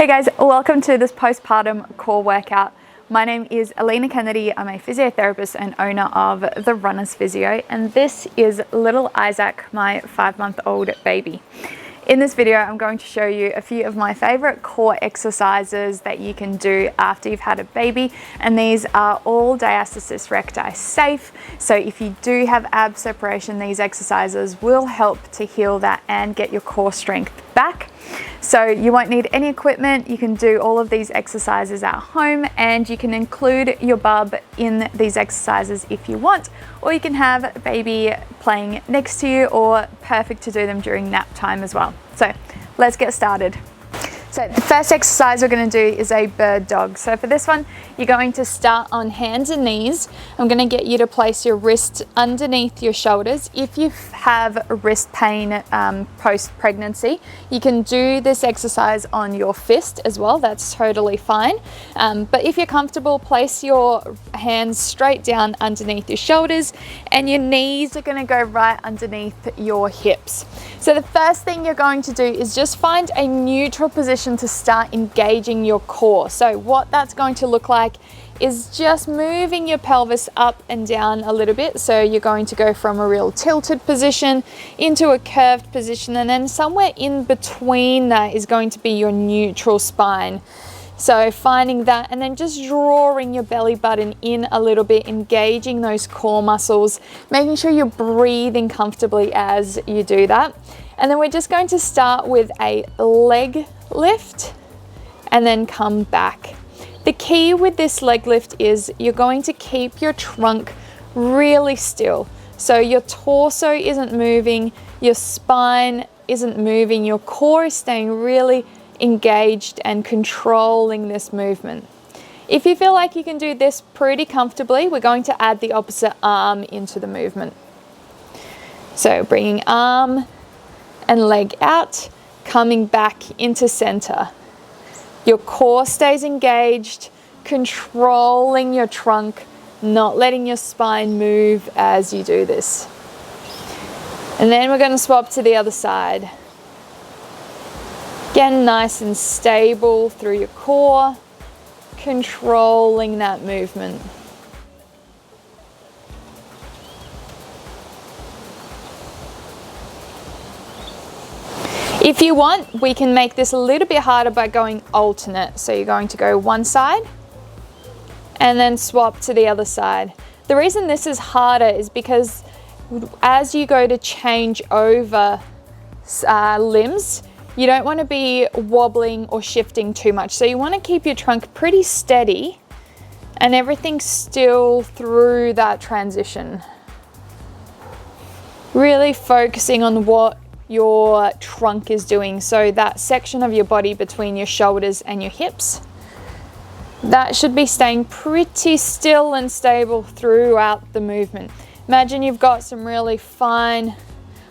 guys, welcome to this postpartum core workout. My name is Alina Kennedy. I'm a physiotherapist and owner of the Runners Physio, and this is little Isaac, my 5-month-old baby. In this video, I'm going to show you a few of my favorite core exercises that you can do after you've had a baby, and these are all diastasis recti safe. So if you do have ab separation, these exercises will help to heal that and get your core strength back. So you won't need any equipment. You can do all of these exercises at home, and you can include your bub in these exercises if you want, or you can have baby playing next to you, or perfect to do them during nap time as well. So let's get started. So the first exercise we're going to do is a bird dog. So for this one, you're going to start on hands and knees. I'm going to get you to place your wrists underneath your shoulders. If you have wrist pain post-pregnancy, you can do this exercise on your fist as well. That's totally fine. But if you're comfortable, place your hands straight down underneath your shoulders, and your knees are going to go right underneath your hips. So the first thing you're going to do is just find a neutral position to start engaging your core. So what that's going to look like is just moving your pelvis up and down a little bit. So you're going to go from a real tilted position into a curved position, and then somewhere in between that is going to be your neutral spine. So finding that, and then just drawing your belly button in a little bit, engaging those core muscles, making sure you're breathing comfortably as you do that. And then we're just going to start with a leg lift and then come back. The key with this leg lift is you're going to keep your trunk really still. So your torso isn't moving, your spine isn't moving, your core is staying really engaged and controlling this movement. If you feel like you can do this pretty comfortably, we're going to add the opposite arm into the movement. So bringing arm and leg out, coming back into center. Your core stays engaged, controlling your trunk, not letting your spine move as you do this. And then we're going to swap to the other side. Again, nice and stable through your core, controlling that movement. If you want, we can make this a little bit harder by going alternate. So you're going to go one side and then swap to the other side. The reason this is harder is because as you go to change over limbs, you don't want to be wobbling or shifting too much. So you want to keep your trunk pretty steady and everything still through that transition. Really focusing on what your trunk is doing. So that section of your body between your shoulders and your hips, that should be staying pretty still and stable throughout the movement. Imagine you've got some really fine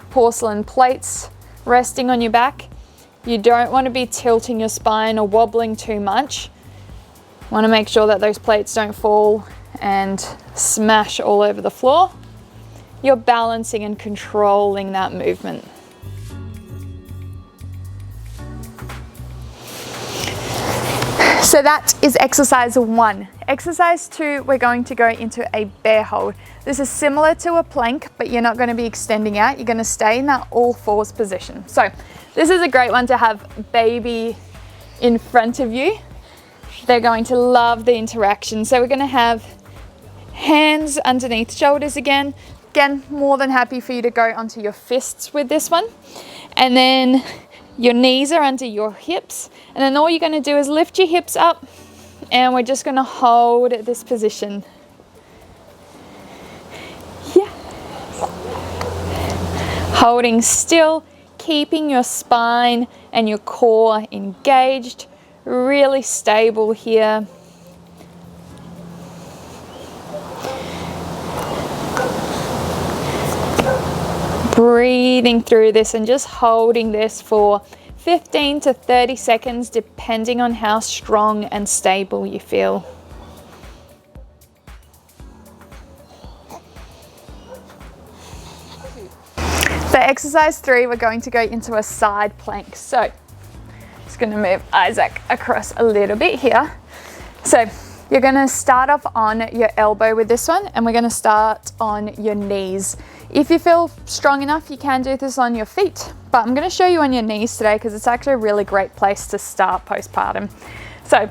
porcelain plates resting on your back. You don't want to be tilting your spine or wobbling too much. You want to make sure that those plates don't fall and smash all over the floor. You're balancing and controlling that movement. So that is exercise 1. Exercise 2, we're going to go into a bear hold. This is similar to a plank, but you're not going to be extending out. You're going to stay in that all fours position. So this is a great one to have baby in front of you. They're going to love the interaction. So we're going to have hands underneath shoulders again. Again, more than happy for you to go onto your fists with this one. And then your knees are under your hips, and then all you're going to do is lift your hips up, and we're just going to hold this position. Yeah. Holding still, keeping your spine and your core engaged, really stable here. Breathing through this and just holding this for 15 to 30 seconds, depending on how strong and stable you feel. For exercise 3, we're going to go into a side plank. So Just gonna move Isaac across a little bit here. So you're gonna start off on your elbow with this one, and we're gonna start on your knees. If you feel strong enough, you can do this on your feet, but I'm gonna show you on your knees today because it's actually a really great place to start postpartum. So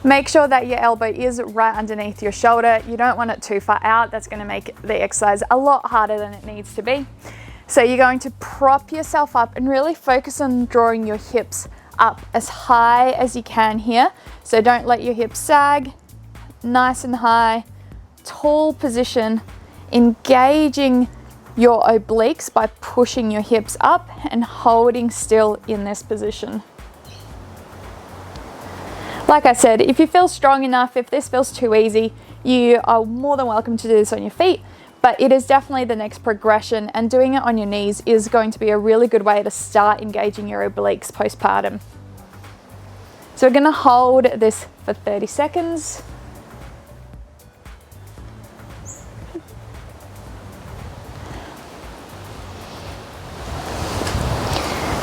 make sure that your elbow is right underneath your shoulder. You don't want it too far out. That's gonna make the exercise a lot harder than it needs to be. So you're going to prop yourself up and really focus on drawing your hips up as high as you can here. So don't let your hips sag, nice and high, tall position, engaging your obliques by pushing your hips up and holding still in this position. Like I said, if you feel strong enough, if this feels too easy, you are more than welcome to do this on your feet, but it is definitely the next progression, and doing it on your knees is going to be a really good way to start engaging your obliques postpartum. So we're gonna hold this for 30 seconds.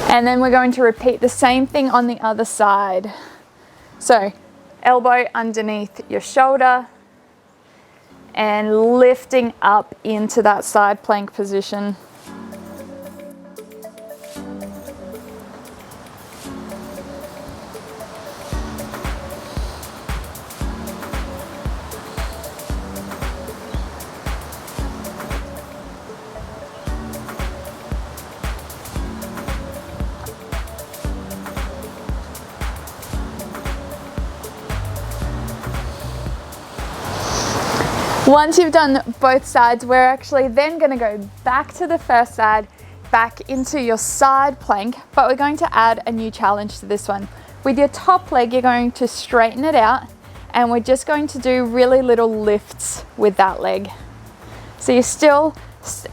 And then we're going to repeat the same thing on the other side. So elbow underneath your shoulder and lifting up into that side plank position. Once you've done both sides, we're actually then going to go back to the first side, back into your side plank, but we're going to add a new challenge to this one. With your top leg, you're going to straighten it out, and we're just going to do really little lifts with that leg. So you're still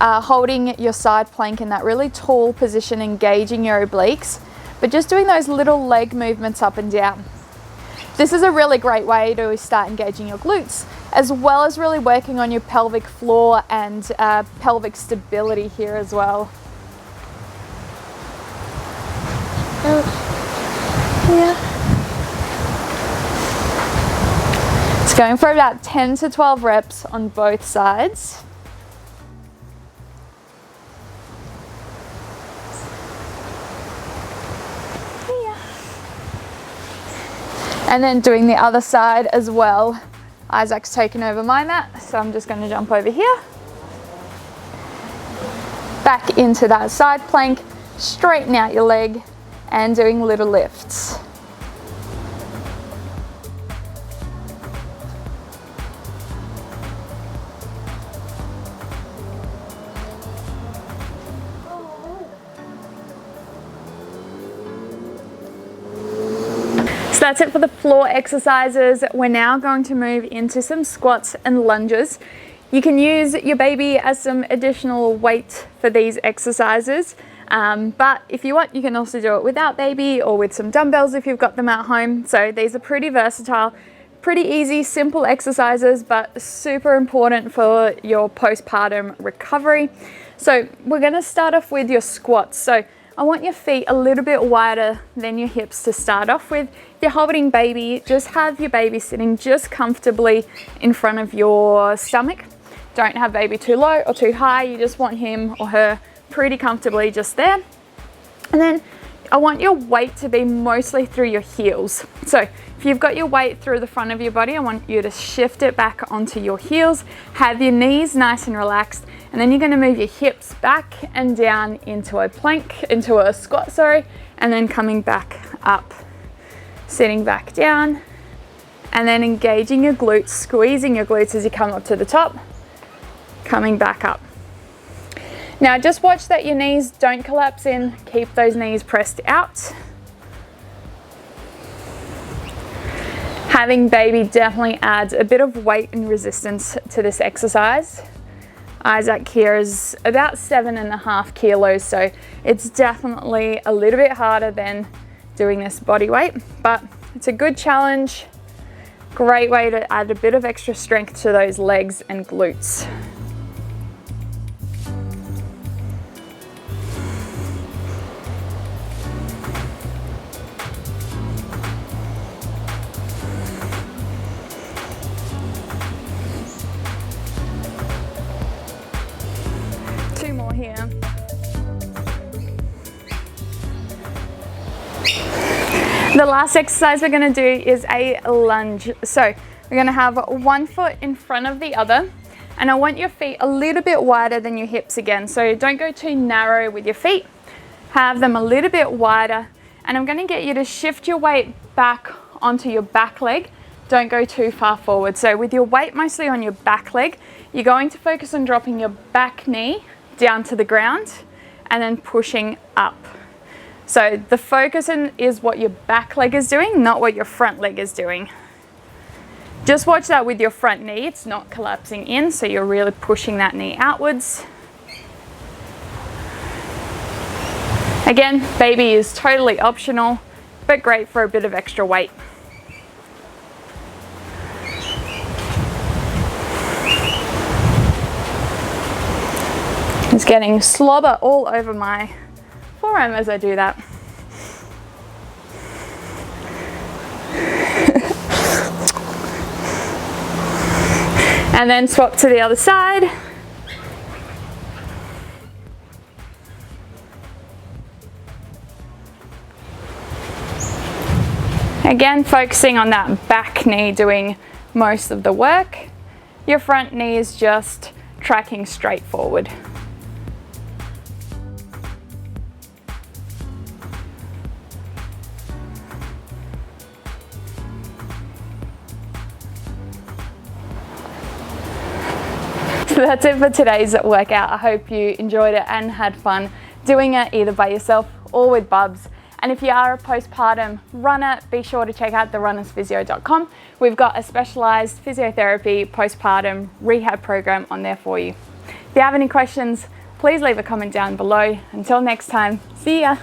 holding your side plank in that really tall position, engaging your obliques, but just doing those little leg movements up and down. This is a really great way to start engaging your glutes, as well as really working on your pelvic floor and pelvic stability here as well. Yeah. It's going for about 10 to 12 reps on both sides. And then doing the other side as well. Isaac's taken over my mat, so I'm just going to jump over here. Back into that side plank, straighten out your leg, and doing little lifts. So that's it for the floor exercises. We're now going to move into some squats and lunges. You can use your baby as some additional weight for these exercises, but if you want, you can also do it without baby or with some dumbbells if you've got them at home. So these are pretty versatile, pretty easy, simple exercises, but super important for your postpartum recovery. So we're going to start off with your squats. So I want your feet a little bit wider than your hips to start off with. If you're holding baby, just have your baby sitting just comfortably in front of your stomach. Don't have baby too low or too high. You just want him or her pretty comfortably just there. And then I want your weight to be mostly through your heels. So if you've got your weight through the front of your body, I want you to shift it back onto your heels. Have your knees nice and relaxed. And then you're going to move your hips back and down into a plank, into a squat, sorry, and then coming back up, sitting back down, and then engaging your glutes, squeezing your glutes as you come up to the top, coming back up. Now just watch that your knees don't collapse in, keep those knees pressed out. Having baby definitely adds a bit of weight and resistance to this exercise. Isaac here is about 7.5 kilos, so it's definitely a little bit harder than doing this body weight, but it's a good challenge. Great way to add a bit of extra strength to those legs and glutes. The last exercise we're gonna do is a lunge. So we're gonna have one foot in front of the other, and I want your feet a little bit wider than your hips again. So don't go too narrow with your feet. Have them a little bit wider, and I'm gonna get you to shift your weight back onto your back leg. Don't go too far forward. So with your weight mostly on your back leg, you're going to focus on dropping your back knee down to the ground and then pushing up. So the focus is what your back leg is doing, not what your front leg is doing. Just watch that with your front knee. It's not collapsing in, so you're really pushing that knee outwards. Again, baby is totally optional, but great for a bit of extra weight. It's getting slobber all over my forearm as I do that. And then swap to the other side. Again, focusing on that back knee doing most of the work. Your front knee is just tracking straight forward. So that's it for today's workout. I hope you enjoyed it and had fun doing it either by yourself or with Bubs. And if you are a postpartum runner, be sure to check out therunnersphysio.com. We've got a specialized physiotherapy postpartum rehab program on there for you. If you have any questions, please leave a comment down below. Until next time, see ya.